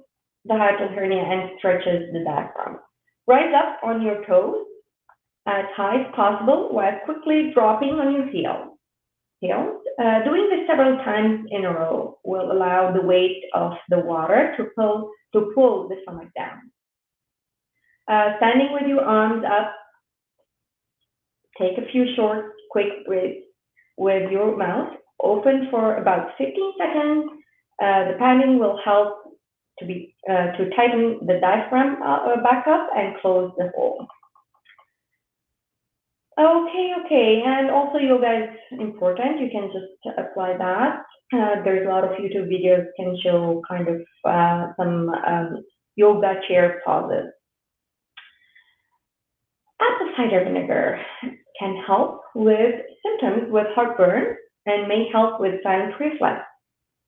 the hiatal hernia and stretches the diaphragm. Rise up on your toes as high as possible while quickly dropping on your heels. Doing this several times in a row will allow the weight of the water to pull the stomach down. Standing with your arms up, take a few short, quick breaths with your mouth open for about 15 seconds. The panting will help to tighten the diaphragm back up and close the hole. Okay, and also yoga is important. You can just apply that. There's a lot of YouTube videos can show kind of some yoga chair poses. Apple cider vinegar can help with symptoms with heartburn and may help with silent reflux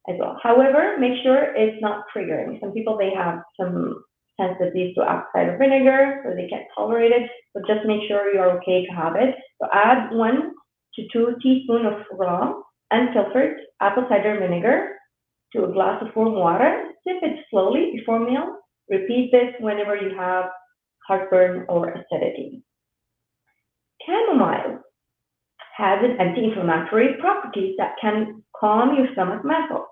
as well. However, make sure it's not triggering. Some people, they have some sensitivity to apple cider vinegar, so they can't tolerate it, but just make sure you're okay to have it. So add 1 to 2 teaspoons of raw, unfiltered apple cider vinegar to a glass of warm water. Sip it slowly before meal. Repeat this whenever you have heartburn or acidity. Chamomile has an anti-inflammatory properties that can calm your stomach muscle.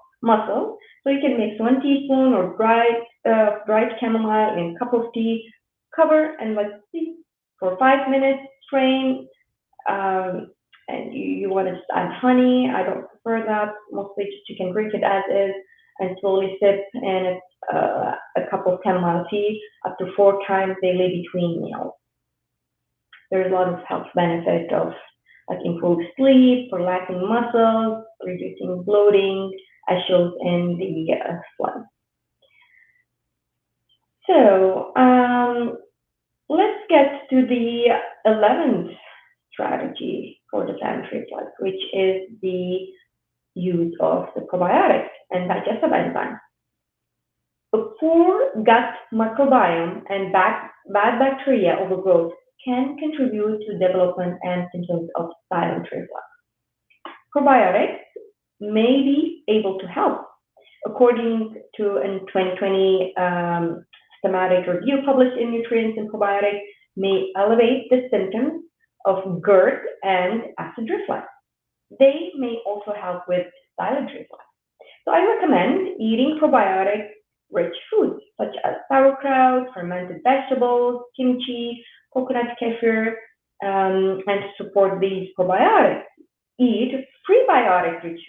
So you can mix 1 teaspoon or dried chamomile in a cup of tea, cover and let it steep for 5 minutes, strain, and you want to just add honey. I don't prefer that. Mostly just you can drink it as is and slowly sip, and it's a cup of chamomile tea up to 4 times daily between meals. There's a lot of health benefit of like improved sleep, relaxing muscles, reducing bloating, as shown in the slide. So let's get to the 11th strategy for the silent reflux, which is the use of the probiotics and digestive enzymes. A poor gut microbiome and bad bacteria overgrowth can contribute to development and symptoms of silent reflux. Probiotics may be able to help. According to a 2020 systematic review published in Nutrients and Probiotics, may elevate the symptoms of GERD and acid reflux. They may also help with silent reflux. So I recommend eating probiotic-rich foods such as sauerkraut, fermented vegetables, kimchi, coconut kefir, and to support these probiotics, eat prebiotic-rich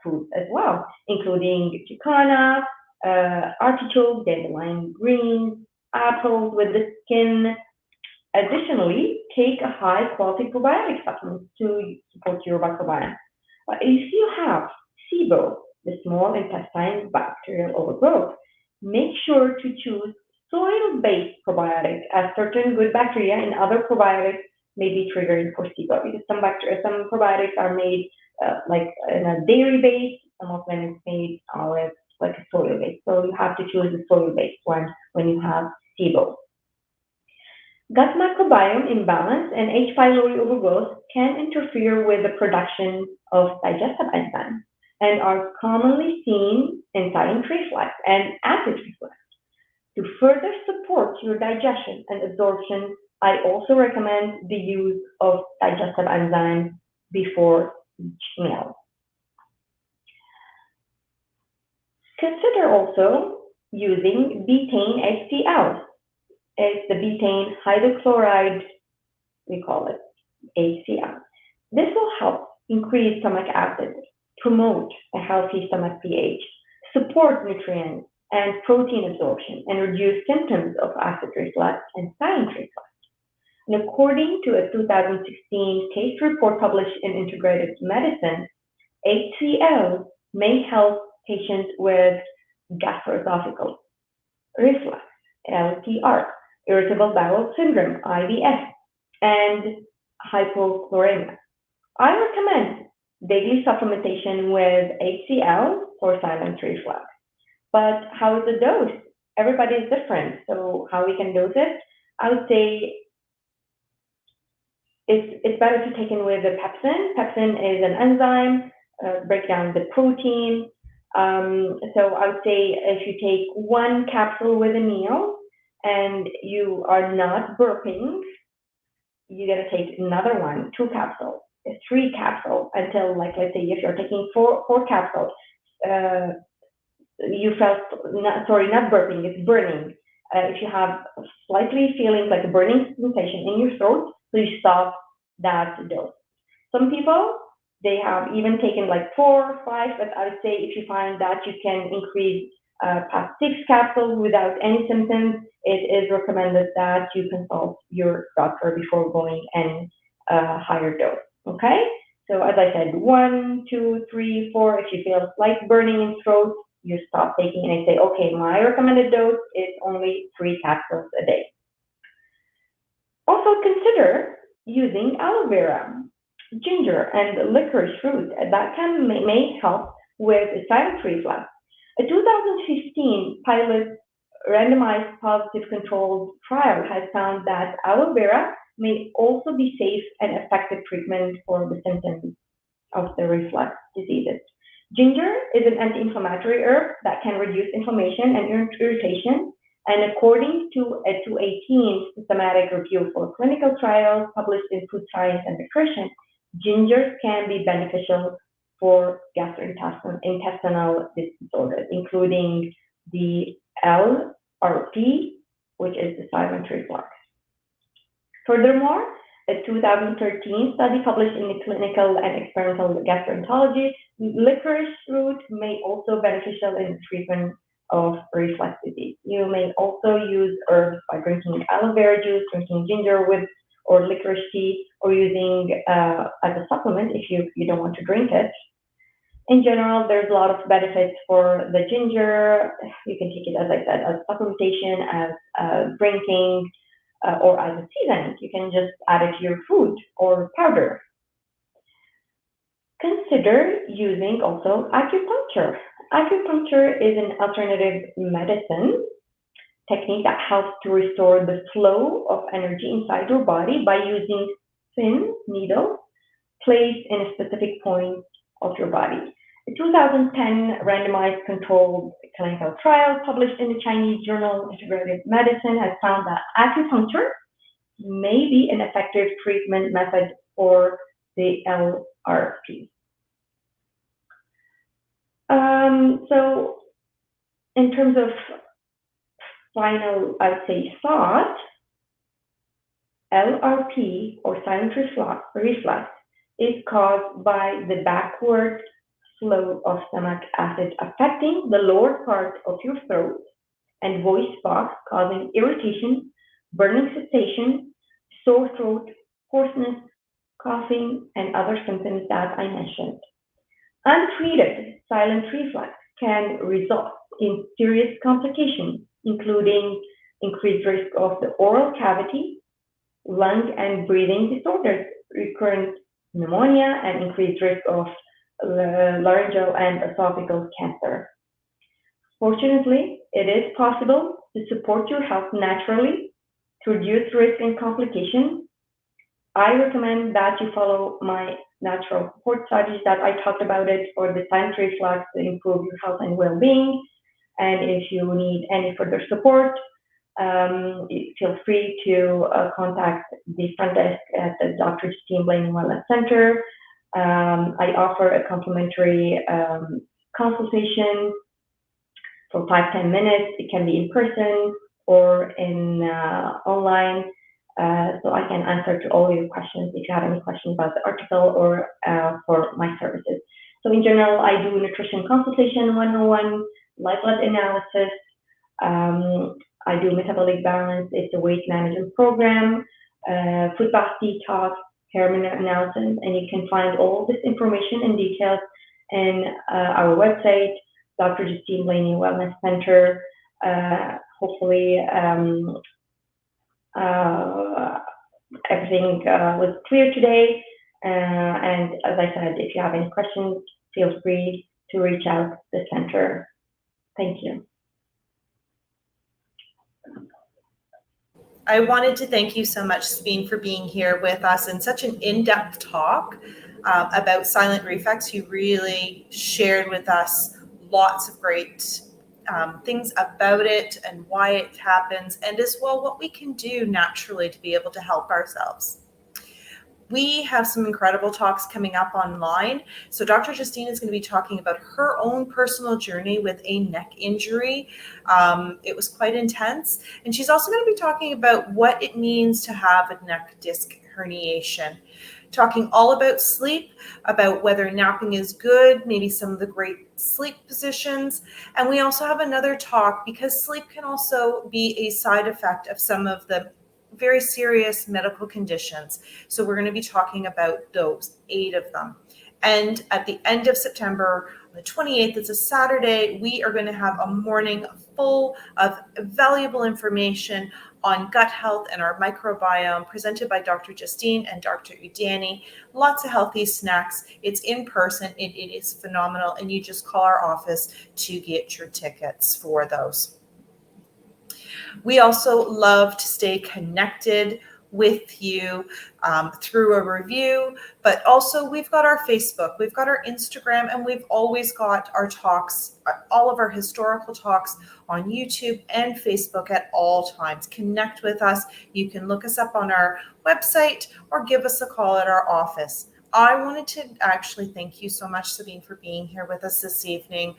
foods as well, including zucchini, artichoke, dandelion greens, apples with the skin. Additionally, take a high-quality probiotic supplement to support your microbiome. If you have SIBO, the small intestine bacterial overgrowth, make sure to choose soil-based probiotics, as certain good bacteria in other probiotics may be triggering for SIBO, because some probiotics are made like in a dairy-based, some of them is made with like a soil-based. So you have to choose the soil-based one when you have SIBO. Gut microbiome imbalance and H. pylori overgrowth can interfere with the production of digestive enzymes and are commonly seen in silent reflux and acid reflux. To further support your digestion and absorption, I also recommend the use of digestive enzymes before each meal. Consider also using betaine HCl. It's the betaine hydrochloride, we call it HCl. This will help increase stomach acid, promote a healthy stomach pH, support nutrients and protein absorption, and reduce symptoms of acid reflux and silent reflux. And according to a 2016 case report published in Integrative Medicine, HCl may help patients with gastroesophageal reflux, LTR, irritable bowel syndrome, IBS, and hypochloremia. I recommend daily supplementation with HCl for silent reflux. But how is the dose? Everybody is different, so how we can dose it? I would say it's better to take in with the pepsin. Pepsin is an enzyme, break down the protein. So I would say if you take one capsule with a meal and you are not burping, you're gonna take another one, 2 capsules, 3 capsules, until, like, let's say if you're taking four capsules, you felt not burping, it's burning. If you have slightly feeling like a burning sensation in your throat, so you stop that dose. Some people, they have even taken like 4 or 5, but I would say if you find that you can increase past 6 capsules without any symptoms, it is recommended that you consult your doctor before going any higher dose. Okay? So as I said, 1, 2, 3, 4. If you feel slight burning in throat, you stop taking and say, okay, my recommended dose is only 3 capsules a day. Also consider using aloe vera, ginger, and licorice root. That may help with silent reflux. A 2015 pilot randomized positive controlled trial has found that aloe vera may also be safe and effective treatment for the symptoms of the reflux diseases. Ginger is an anti-inflammatory herb that can reduce inflammation and irritation. And according to a 2018 systematic review for clinical trials published in Food Science and Nutrition, ginger can be beneficial for gastrointestinal disorders, including the LRP, which is the silent reflux. Furthermore, a 2013 study published in the Clinical and Experimental Gastroenterology, licorice root may also be beneficial in the treatment of reflux disease. You may also use herbs by drinking aloe vera juice, drinking ginger with or licorice tea, or using as a supplement if you don't want to drink it. In general, there's a lot of benefits for the ginger. You can take it, as I said, as supplementation, as drinking, or as a seasoning. You can just add it to your food or powder. Consider using also acupuncture. Acupuncture is an alternative medicine technique that helps to restore the flow of energy inside your body by using thin needles placed in a specific point of your body. A 2010 randomized controlled clinical trial published in the Chinese journal Integrative Medicine has found that acupuncture may be an effective treatment method for the LRP. So in terms of final, I would say, thought, LRP, or silent reflux, is caused by the backward flow of stomach acid affecting the lower part of your throat and voice box, causing irritation, burning sensation, sore throat, hoarseness, coughing, and other symptoms that I mentioned. Untreated silent reflux can result in serious complications, including increased risk of the oral cavity, lung and breathing disorders, recurrent pneumonia, and increased risk of laryngeal and esophageal cancer. Fortunately, it is possible to support your health naturally to reduce risk and complications. I recommend that you follow my natural support strategies that I talked about it for the silent reflux to improve your health and well-being. And if you need any further support, feel free to contact the front desk at the Dr. Justine Blainey Wellness Center. I offer a complimentary consultation for 5-10 minutes. It can be in person or in online. So I can answer to all your questions if you have any questions about the article or for my services. So in general, I do nutrition consultation 101, live blood analysis. I do metabolic balance. It's a weight management program, food bath detox, hair analysis, and you can find all this information and details in our website, Dr. Justine Blainey Wellness Center. Hopefully, everything was clear today. And as I said, if you have any questions, feel free to reach out to the center. Thank you. I wanted to thank you so much, Sabine, for being here with us in such an in-depth talk about silent reflux. You really shared with us lots of great things about it and why it happens, and as well what we can do naturally to be able to help ourselves. We have some incredible talks coming up online. So Dr. Justine is going to be talking about her own personal journey with a neck injury. It was quite intense. And she's also going to be talking about what it means to have a neck disc herniation. Talking all about sleep, about whether napping is good, maybe some of the great sleep positions. And we also have another talk because sleep can also be a side effect of some of the very serious medical conditions. So we're going to be talking about those, 8 of them. And at the end of September, the 28th, it's a Saturday, we are going to have a morning full of valuable information on gut health and our microbiome presented by Dr. Justine and Dr. Udani. Lots of healthy snacks. It's in person. It is phenomenal. And you just call our office to get your tickets for those. We also love to stay connected with you through a review, but also we've got our Facebook, we've got our Instagram, and we've always got our talks, all of our historical talks on YouTube and Facebook at all times. Connect with us. You can look us up on our website or give us a call at our office. I wanted to actually thank you so much, Sabine, for being here with us this evening.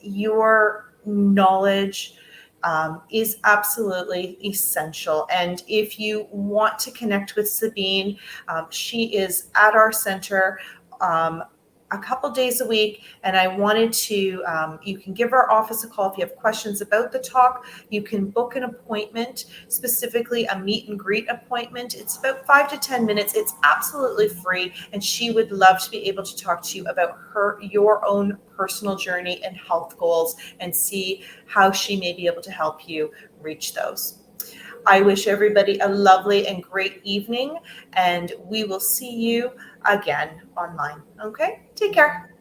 Your knowledge is absolutely essential. And if you want to connect with Sabine, she is at our center a couple days a week. And I wanted to, you can give our office a call if you have questions about the talk. You can book an appointment, specifically a meet and greet appointment. It's about 5 to 10 minutes. It's absolutely free. And she would love to be able to talk to you about your own personal journey and health goals and see how she may be able to help you reach those. I wish everybody a lovely and great evening, and we will see you again online. Okay? Take care.